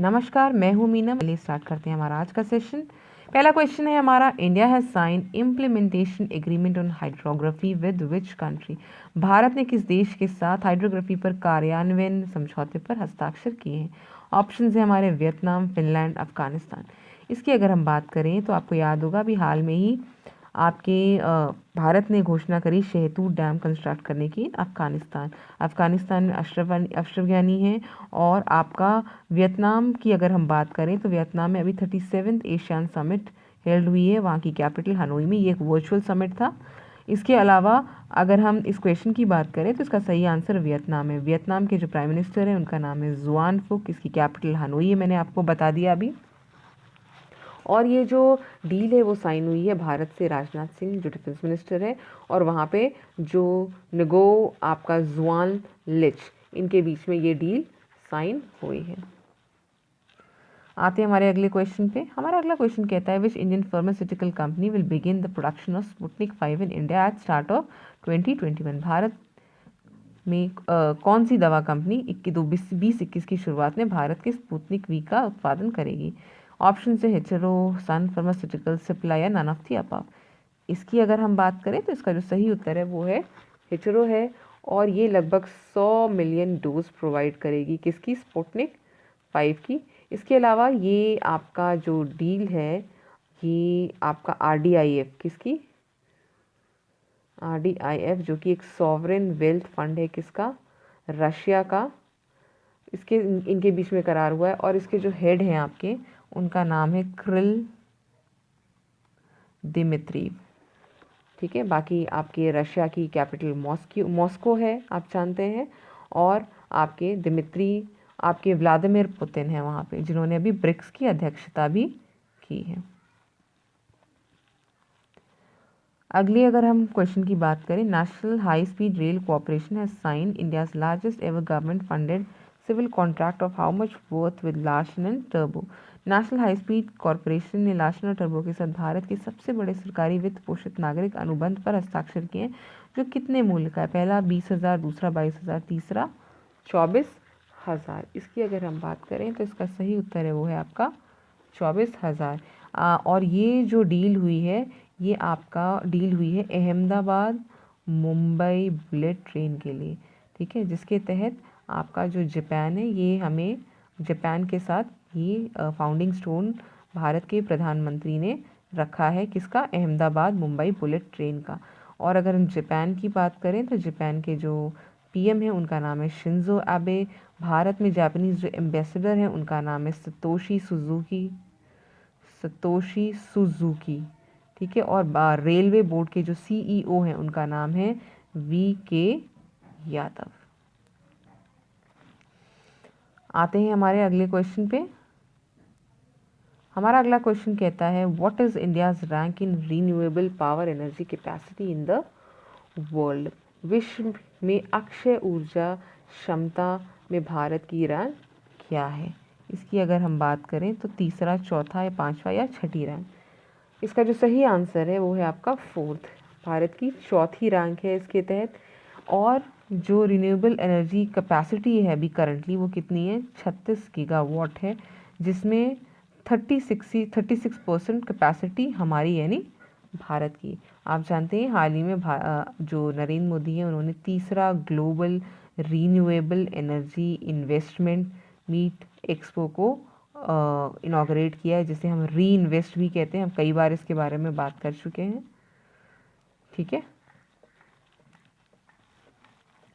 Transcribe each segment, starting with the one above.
नमस्कार, मैं हूँ मीना। चलिए स्टार्ट करते हैं हमारा आज का सेशन। पहला क्वेश्चन है हमारा, India has sign implementation agreement on hydrography with which country. Bharat ने किस देश के साथ हाइड्रोग्राफी पर कार्यान्वयन समझौते पर हस्ताक्षर किए हैं। ऑप्शन है हमारे वियतनाम, फिनलैंड, अफगानिस्तान। इसकी अगर हम बात करें तो आपको याद होगा अभी हाल में ही आपके भारत ने घोषणा करी शहतूत डैम कंस्ट्रक्ट करने की। अफगानिस्तान में अशरफ गनी है। और आपका वियतनाम की अगर हम बात करें तो वियतनाम में अभी 37th एशियान समिट हेल्ड हुई है, वहाँ की कैपिटल हनोई में। ये एक वर्चुअल समिट था। इसके अलावा अगर हम इस क्वेश्चन की बात करें तो इसका सही आंसर वियतनाम है। वियतनाम के जो प्राइम मिनिस्टर हैं उनका नाम है जुआन फुक। इसकी कैपिटल हनोई है, मैंने आपको बता दिया अभी। और ये जो डील है वो साइन हुई है भारत से राजनाथ सिंह जो डिफेंस मिनिस्टर है, और वहाँ पे जो निगो आपका जुआन लिच, इनके बीच में ये डील साइन हुई है। आते हैं हमारे अगले क्वेश्चन पे। हमारा अगला क्वेश्चन कहता है, which Indian pharmaceutical company will begin the production of Sputnik 5 in India at start of 2021। Bharat में कौन सी दवा कंपनी 2021 की शुरुआत में भारत के स्पुतनिक वी का उत्पादन करेगी। ऑप्शन से हेचरो, सन फार्मास्यूटिकल, सिप्ला या नन ऑफ द अबव। इसकी अगर हम बात करें तो इसका जो सही उत्तर है वो है हेचरो है, और ये लगभग 100 मिलियन डोज प्रोवाइड करेगी किसकी, स्पुतनिक 5 की। इसके अलावा ये आपका जो डील है ये आपका RDIF किसकी, RDIF जो कि एक सॉवरेन वेल्थ फंड है किसका, रशिया का, इसके इनके बीच में करार हुआ है। और इसके जो हेड हैं आपके, उनका नाम है क्रिल दिमित्रीव। ठीक है, बाकी आपके रशिया की कैपिटल मॉस्को है, आप जानते हैं। और आपके दिमित्री आपके व्लादिमीर पुतिन है वहाँ पे, जिन्होंने अभी ब्रिक्स की अध्यक्षता भी की है। अगली अगर हम क्वेश्चन की बात करें, national high speed rail corporation has sign India's largest ever government funded civil contract of how much worth with Larsen and टर्बो। नेशनल हाई स्पीड कॉर्पोरेशन ने लार्सन और टर्बो के साथ भारत के सबसे बड़े सरकारी वित्त पोषित नागरिक अनुबंध पर हस्ताक्षर किए हैं, जो कितने मूल्य का है। पहला 20,000, दूसरा 22,000, तीसरा 24,000। इसकी अगर हम बात करें तो इसका सही उत्तर है वो है आपका 24,000। और ये जो डील हुई है ये आपका डील हुई है अहमदाबाद मुंबई बुलेट ट्रेन के लिए। ठीक है, जिसके तहत आपका जो जापान है, ये हमें जापान के साथ ये फाउंडिंग स्टोन भारत के प्रधानमंत्री ने रखा है किसका, अहमदाबाद मुंबई बुलेट ट्रेन का। और अगर हम जापान की बात करें तो जापान के जो PM है उनका नाम है शिंजो आबे। भारत में जापानीज जो एम्बेसडर हैं उनका नाम है सतोशी सुजुकी। ठीक है, और रेलवे बोर्ड के जो CEO हैं उनका नाम है VK यादव। आते हैं हमारे अगले क्वेश्चन पे। हमारा अगला क्वेश्चन कहता है, what is India's rank in renewable power energy capacity in the world. विश्व में अक्षय ऊर्जा क्षमता में भारत की रैंक क्या है। इसकी अगर हम बात करें तो तीसरा, चौथा या पांचवा या छठी रैंक। इसका जो सही आंसर है वो है आपका 4th, भारत की 4थी रैंक है इसके तहत। और जो रिन्यूएबल एनर्जी कैपेसिटी है अभी करंटली वो कितनी है, 36 गीगावाट है, जिसमें 36% कैपेसिटी हमारी यानी भारत की। आप जानते हैं हाल ही में जो नरेंद्र मोदी हैं उन्होंने तीसरा global renewable energy investment meet expo को इनॉग्रेट किया है, जिसे हम री इन्वेस्ट भी कहते हैं। हम कई बार इसके बारे में बात कर चुके हैं। ठीक है,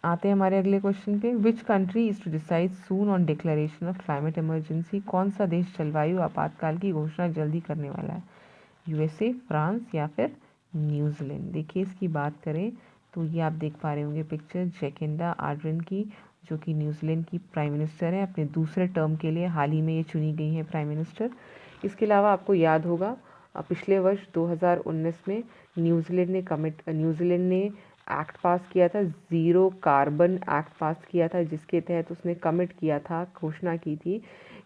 आते हैं हमारे अगले क्वेश्चन पे। Which country is to decide soon on declaration of climate emergency. कौन सा देश जलवायु आपातकाल की घोषणा जल्दी करने वाला है, USA, फ्रांस या फिर न्यूजीलैंड। देखिए इसकी बात करें तो ये आप देख पा रहे होंगे पिक्चर जैकिंडा आर्डर्न की, जो कि न्यूजीलैंड की प्राइम मिनिस्टर है। अपने दूसरे टर्म के लिए हाल ही में ये चुनी गई हैं प्राइम मिनिस्टर। इसके अलावा आपको याद होगा पिछले वर्ष 2019 में न्यूजीलैंड ने एक्ट पास किया था, ज़ीरो कार्बन एक्ट पास किया था, जिसके तहत उसने कमिट किया था, घोषणा की थी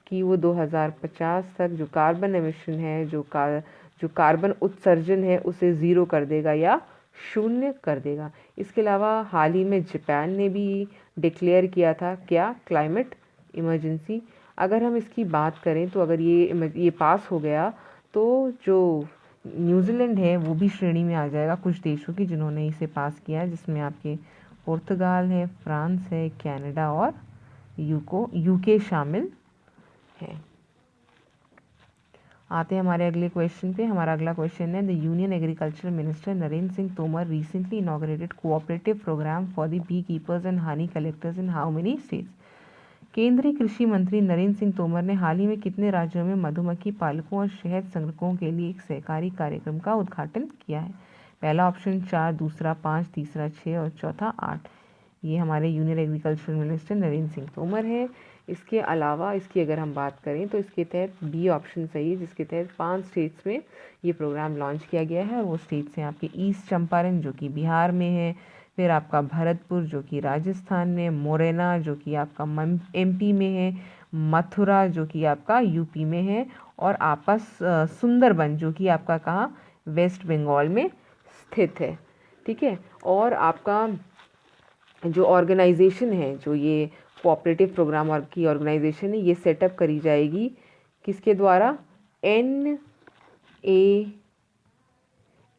कि वो 2050 तक जो कार्बन एमिशन है, जो कार्बन उत्सर्जन है उसे ज़ीरो कर देगा या शून्य कर देगा। इसके अलावा हाल ही में जापान ने भी डिक्लेयर किया था क्या, क्लाइमेट इमरजेंसी। अगर हम इसकी बात करें तो अगर ये पास हो गया तो जो न्यूजीलैंड है वो भी श्रेणी में आ जाएगा कुछ देशों की जिन्होंने इसे पास किया है, जिसमें आपके पुर्तगाल है, फ्रांस है, कनाडा और यूके शामिल है। आते हैं हमारे अगले क्वेश्चन पे। हमारा अगला क्वेश्चन है, the union agriculture minister Narendra Singh Tomar recently inaugurated cooperative programme for the bee keepers and honey collectors in how many states. केंद्रीय कृषि मंत्री नरेंद्र सिंह तोमर ने हाल ही में कितने राज्यों में मधुमक्खी पालकों और शहद संग्रकों के लिए एक सहकारी कार्यक्रम का उद्घाटन किया है? पहला ऑप्शन 4, दूसरा 5, तीसरा 6 और चौथा 8। ये हमारे union agriculture minister Narendra Singh Tomar है। इसके अलावा इसकी अगर हम बात करें तो इसके तहत बी ऑप्शन सही है, जिसके तहत 5 स्टेट्स में ये प्रोग्राम लॉन्च किया गया है और वो स्टेट्स हैं आपके ईस्ट चंपारण जो कि बिहार में है, फिर आपका भरतपुर जो कि राजस्थान में, मोरेना जो कि आपका एमपी में है, मथुरा जो कि आपका यूपी में है और आपका सुंदरबन जो कि आपका कहाँ वेस्ट बंगाल में स्थित है। ठीक है, और आपका जो ऑर्गेनाइजेशन है, जो ये कोऑपरेटिव प्रोग्राम और की ऑर्गेनाइजेशन है, ये सेटअप करी जाएगी किसके द्वारा?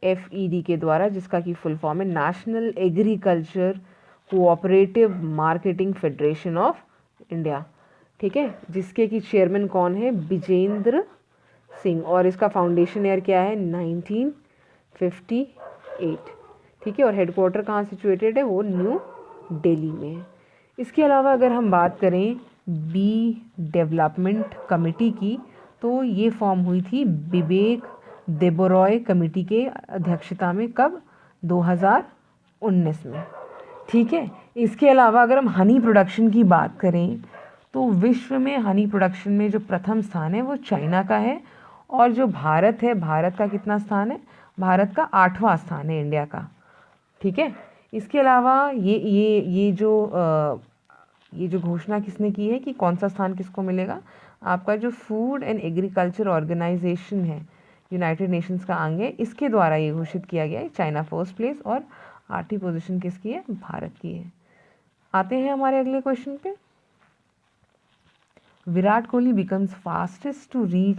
NAFED के द्वारा, जिसका की फुल फॉर्म है national agriculture cooperative marketing federation of India. ठीक है, जिसके की चेयरमैन कौन है? विजेंद्र सिंह, और इसका फाउंडेशन ईयर क्या है? 1958। ठीक है, और हेडक्वार्टर कहाँ सिचुएटेड है? वो न्यू दिल्ली में है। इसके अलावा अगर हम बात करें बी डेवलपमेंट कमेटी की, तो ये फॉर्म हुई थी विवेक देबरॉय कमेटी के अध्यक्षता में। कब? 2019 में। ठीक है, इसके अलावा अगर हम हनी प्रोडक्शन की बात करें तो विश्व में हनी प्रोडक्शन में जो प्रथम स्थान है वो चाइना का है, और जो भारत है, भारत का कितना स्थान है? भारत का 8वां स्थान है इंडिया का। ठीक है, इसके अलावा ये जो घोषणा किसने की है कि कौन सा स्थान किसको मिलेगा? आपका जो फूड एंड एग्रीकल्चर ऑर्गेनाइजेशन है, यूनाइटेड नेशंस का अंग है, इसके द्वारा ये घोषित किया गया है। चाइना फर्स्ट प्लेस और 8वीं पोजीशन किसकी है? भारत की है। आते हैं हमारे अगले क्वेश्चन पे। Virat Kohli becomes fastest to reach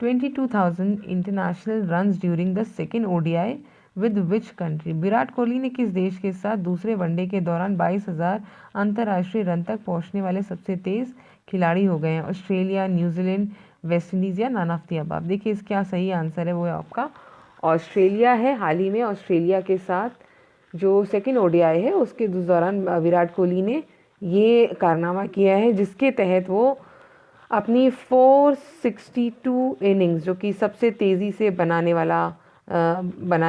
22,000 international runs during the second ODI with which country? Virat Kohli ने किस देश के साथ दूसरे वनडे के दौरान 22,000 अंतर्राष्ट्रीय रन तक पहुंचने वाले सबसे तेज खिलाड़ी हो गए हैं? ऑस्ट्रेलिया, न्यूजीलैंड, वेस्ट इंडीज या नन ऑफ द अबव? देखिए इसका सही आंसर है वो है आपका ऑस्ट्रेलिया है। हाल ही में ऑस्ट्रेलिया के साथ जो सेकेंड ODI है उसके दौरान विराट कोहली ने ये कारनामा किया है, जिसके तहत वो अपनी 462 इनिंग्स, जो कि सबसे तेज़ी से बनाने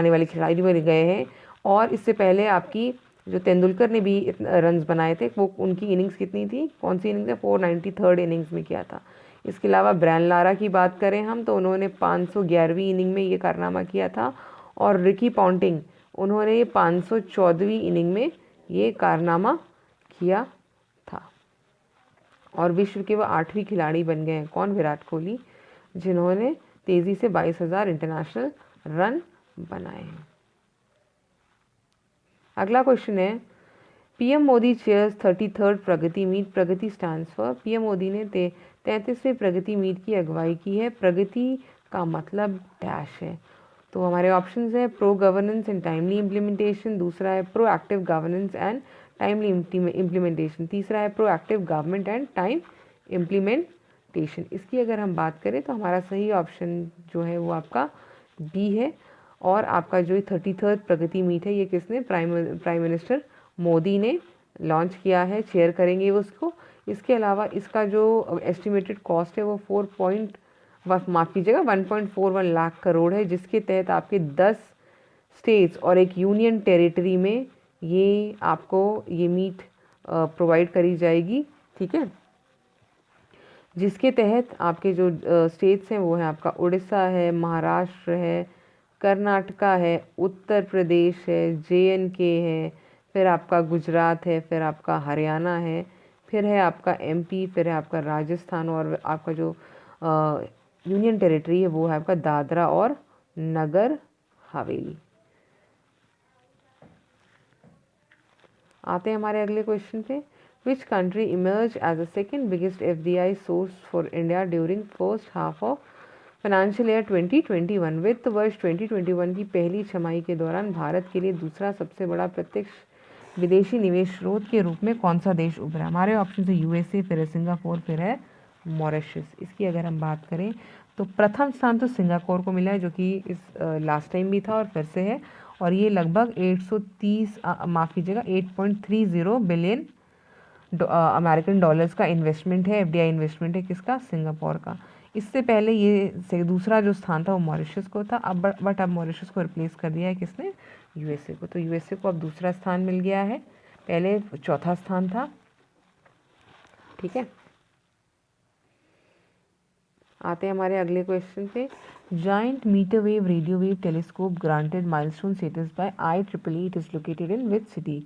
वाले खिलाड़ी बन गए हैं। और इससे पहले आपकी जो तेंदुलकर ने भी रन्स बनाए थे, वो उनकी इनिंग्स कितनी थी? कौन सी इनिंग्स है? 493 इनिंग्स में किया था। इसके अलावा ब्रायन लारा की बात करें हम तो उन्होंने 511वीं इनिंग में ये कारनामा किया था, और रिकी पॉन्टिंग उन्होंने ये 514वीं इनिंग में ये कारनामा किया था। और विश्व के वो 8वीं खिलाड़ी बन गए हैं। कौन? विराट कोहली, जिन्होंने तेज़ी से 22,000 इंटरनेशनल रन बनाए हैं। अगला क्वेश्चन है, PM Modi chairs 33rd Pragati meet. Pragati stands for? PM Modi ने 33वें प्रगति मीट की अगुवाई की है। प्रगति का मतलब डैश है, तो हमारे ऑप्शंस हैं pro governance and timely implementation, दूसरा है pro active governance and timely implementation, तीसरा है pro active government and time implementation. इसकी अगर हम बात करें तो हमारा सही ऑप्शन जो है वो आपका बी है। और आपका जो 33rd प्रगति मीट है ये किसने? प्राइम मिनिस्टर मोदी ने लॉन्च किया है, चेयर करेंगे वो उसको। इसके अलावा इसका जो एस्टिमेटेड कॉस्ट है वो 1.41 लाख करोड़ है, जिसके तहत आपके 10 स्टेट्स और एक यूनियन टेरिटरी में ये आपको ये मीट प्रोवाइड करी जाएगी। ठीक है, जिसके तहत आपके जो स्टेट्स हैं वो है आपका उड़ीसा है, महाराष्ट्र है, कर्नाटका है, उत्तर प्रदेश है, JNK है, फिर आपका गुजरात है, फिर आपका हरियाणा है, फिर है आपका MP, फिर है आपका राजस्थान, और आपका जो यूनियन टेरिटरी है वो है आपका दादरा और नगर हवेली। आते हैं हमारे अगले क्वेश्चन पे। Which country emerged as the second biggest FDI source for India during first half of financial year 2021? वित्त वर्ष 2021 की पहली छमाही के दौरान भारत के लिए दूसरा सबसे बड़ा प्रत्यक्ष विदेशी निवेश स्रोत के रूप में कौन सा देश उभरा? हमारे ऑप्शन है यूएसए, फिर है सिंगापुर, फिर है मॉरिशस। इसकी अगर हम बात करें तो प्रथम स्थान तो सिंगापुर को मिला है, जो कि इस लास्ट टाइम भी था और फिर से है, और ये लगभग 830 माफ़ कीजिएगा 8.30 बिलियन अमेरिकन डॉलर्स का इन्वेस्टमेंट है, एफडीआई इन्वेस्टमेंट है किसका? सिंगापुर का। इससे पहले ये से दूसरा जो स्थान था वो मॉरिशस को था, बट अब मॉरिशस को रिप्लेस कर दिया है किसने? यूएसए को। तो यूएसए को अब दूसरा स्थान मिल गया है, पहले चौथा स्थान था। ठीक है, आते हैं हमारे अगले क्वेश्चन पे। Giant metre wave radio wave telescope granted milestone status by IEEE, it is located in which city?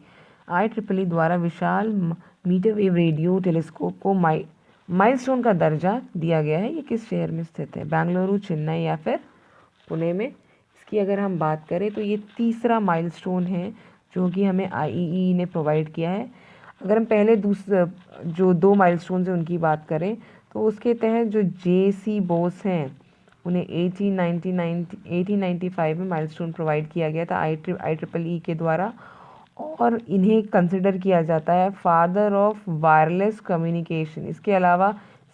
IEEE द्वारा विशाल मीटर वेव रेडियो टेलीस्कोप को माइलस्टोन का दर्जा दिया गया है। ये किस शहर में स्थित है? बेंगलुरु, चेन्नई या फिर पुणे में? इसकी अगर हम बात करें तो ये तीसरा माइलस्टोन है जो कि हमें IEEE ने प्रोवाइड किया है। अगर हम पहले जो 2 माइलस्टोन्स हैं उनकी बात करें तो उसके तहत जो JC बोस हैं उन्हें 1895 में माइलस्टोन प्रोवाइड किया गया था IEEE के द्वारा, और इन्हें कंसिडर किया जाता है फादर ऑफ वायरलेस कम्युनिकेशन। इसके अलावा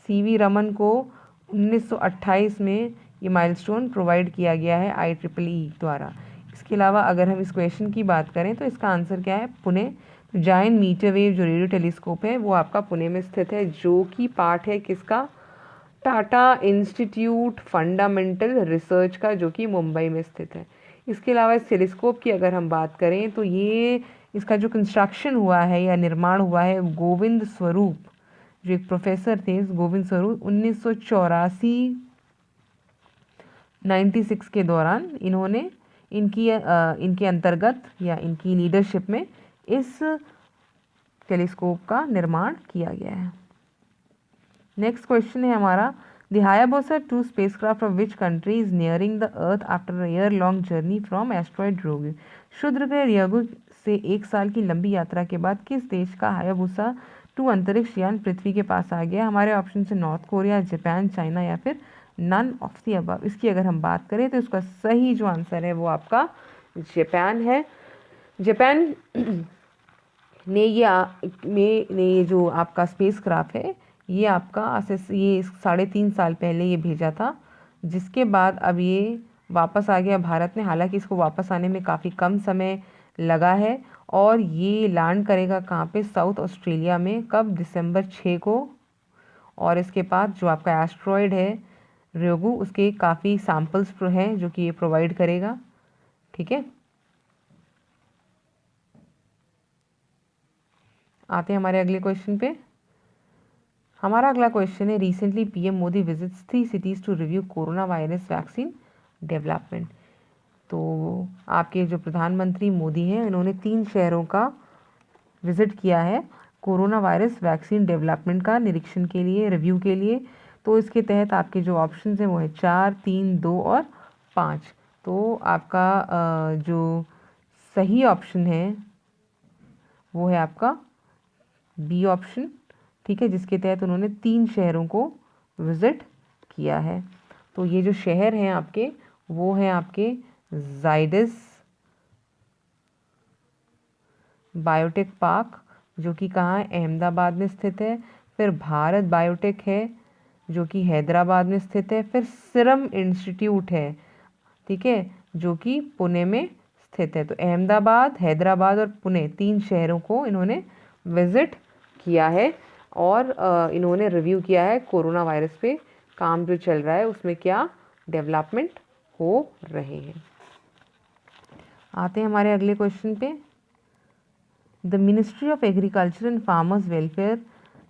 CV रमन को 1928 में ये माइलस्टोन प्रोवाइड किया गया है IEEE द्वारा। इसके अलावा अगर हम इस क्वेश्चन की बात करें तो इसका आंसर क्या है? पुणे। तो जायंट मीटर वेव जो रेडियो टेलीस्कोप है वो आपका पुणे में स्थित है, जो कि पार्ट है किसका? टाटा इंस्टीट्यूट फंडामेंटल रिसर्च का, जो कि मुंबई में स्थित है। इसके अलावा इस टेलीस्कोप की अगर हम बात करें तो ये इसका जो कंस्ट्रक्शन हुआ है या निर्माण हुआ है, गोविंद स्वरूप जो एक प्रोफेसर थे, गोविंद स्वरूप 1984 96 के दौरान इन्होंने इनके अंतर्गत या इनकी लीडरशिप में इस टेलीस्कोप का निर्माण किया गया है। नेक्स्ट क्वेश्चन है हमारा, the Hayabusa 2 spacecraft of which country is nearing the earth after a year long journey from asteroid Ryugu? क्षुद्र ग्रह रियोगु से 1 साल की लंबी यात्रा के बाद किस देश का हायाबुसा 2 अंतरिक्ष यान पृथ्वी के पास आ गया? हमारे ऑप्शन से नॉर्थ कोरिया, जापान, चाइना या फिर नन ऑफ द अबव। इसकी अगर हम बात करें तो इसका सही जो आंसर है वो आपका जापान है। जापान ने ये जो आपका स्पेसक्राफ्ट है ये आपका ये 3.5 साल पहले ये भेजा था, जिसके बाद अब ये वापस आ गया भारत में। हालांकि इसको वापस आने में काफ़ी कम समय लगा है, और ये लैंड करेगा कहाँ पे? साउथ ऑस्ट्रेलिया में। कब? दिसंबर 6 को। और इसके बाद जो आपका एस्ट्रॉयड है रियोगु, उसके काफ़ी सैम्पल्स हैं जो कि ये प्रोवाइड करेगा। ठीक है, आते हैं हमारे अगले क्वेश्चन पे। हमारा अगला क्वेश्चन है, recently PM Modi visits 3 cities to review corona virus vaccine development. तो आपके जो प्रधानमंत्री मोदी हैं इन्होंने 3 शहरों का विजिट किया है कोरोना वायरस वैक्सीन डेवलपमेंट का निरीक्षण के लिए, रिव्यू के लिए। तो इसके तहत आपके जो ऑप्शंस हैं वो है 4, 3, 2 और 5। तो आपका जो सही ऑप्शन है वो है आपका B ऑप्शन। ठीक है, जिसके तहत उन्होंने 3 शहरों को विजिट किया है। तो ये जो शहर हैं आपके वो हैं आपके जाइडस बायोटेक पार्क, जो कि कहाँ है? अहमदाबाद में स्थित है। फिर भारत बायोटेक है जो कि हैदराबाद में स्थित है। फिर सीरम इंस्टीट्यूट है, ठीक है, जो कि पुणे में स्थित है। तो अहमदाबाद, हैदराबाद और पुणे 3 शहरों को इन्होंने विजिट किया है, और इन्होंने रिव्यू किया है कोरोना वायरस पे काम जो चल रहा है उसमें क्या डेवलपमेंट हो रहे हैं। आते हैं हमारे अगले क्वेश्चन पे। The Ministry of Agriculture and Farmers Welfare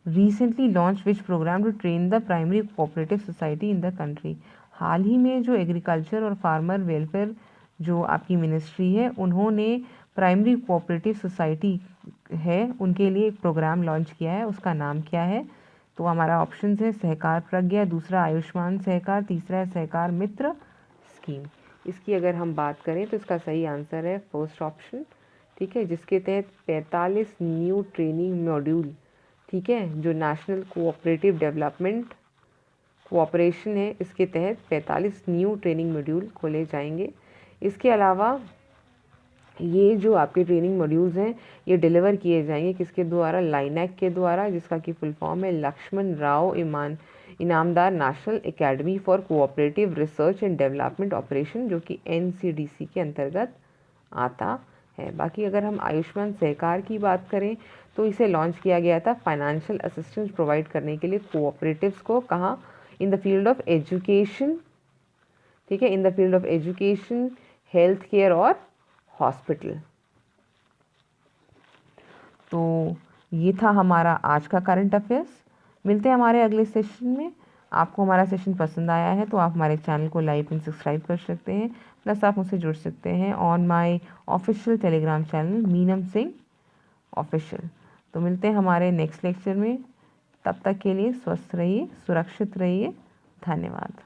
recently launch which programme to train the primary cooperative society in the country? हाल ही में जो एग्रीकल्चर और फार्मर वेलफेयर जो आपकी मिनिस्ट्री है उन्होंने प्राइमरी कोऑपरेटिव सोसाइटी है उनके लिए एक प्रोग्राम लॉन्च किया है, उसका नाम क्या है? तो हमारा ऑप्शन है सहकार प्रज्ञा, दूसरा आयुष्मान सहकार, तीसरा है सहकार मित्र स्कीम। इसकी अगर हम बात करें तो इसका सही आंसर है फर्स्ट ऑप्शन। ठीक है, जिसके तहत 45 न्यू ट्रेनिंग मॉड्यूल ठीक है, जो नेशनल कोऑपरेटिव डेवलपमेंट कोऑपरेशन है, इसके तहत 45 न्यू ट्रेनिंग मॉड्यूल खोले जाएंगे। इसके अलावा ये जो आपके ट्रेनिंग मॉड्यूल्स हैं ये डिलीवर किए जाएंगे किसके द्वारा, लाइनैक के द्वारा, जिसका कि फुल फॉर्म है Laxman Rao Inamdar national academy for cooperative research and development operation, जो कि NCDC के अंतर्गत आता है। बाकी अगर हम आयुष्मान सहकार की बात करें तो इसे लॉन्च किया गया था फाइनेंशियल असिस्टेंस प्रोवाइड करने के लिए कोऑपरेटिव्स को, कहाँ, in the field of education, ठीक है, in the field of education, health care और हॉस्पिटल। तो ये था हमारा आज का करंट अफेयर्स। मिलते हैं हमारे अगले सेशन में। आपको हमारा सेशन पसंद आया है तो आप हमारे चैनल को लाइक एंड सब्सक्राइब कर सकते हैं, प्लस आप मुझसे जुड़ सकते हैं on my official Telegram channel Meenam Singh official. तो मिलते हैं हमारे नेक्स्ट लेक्चर में। तब तक के लिए स्वस्थ रहिए, सुरक्षित रहिए। धन्यवाद।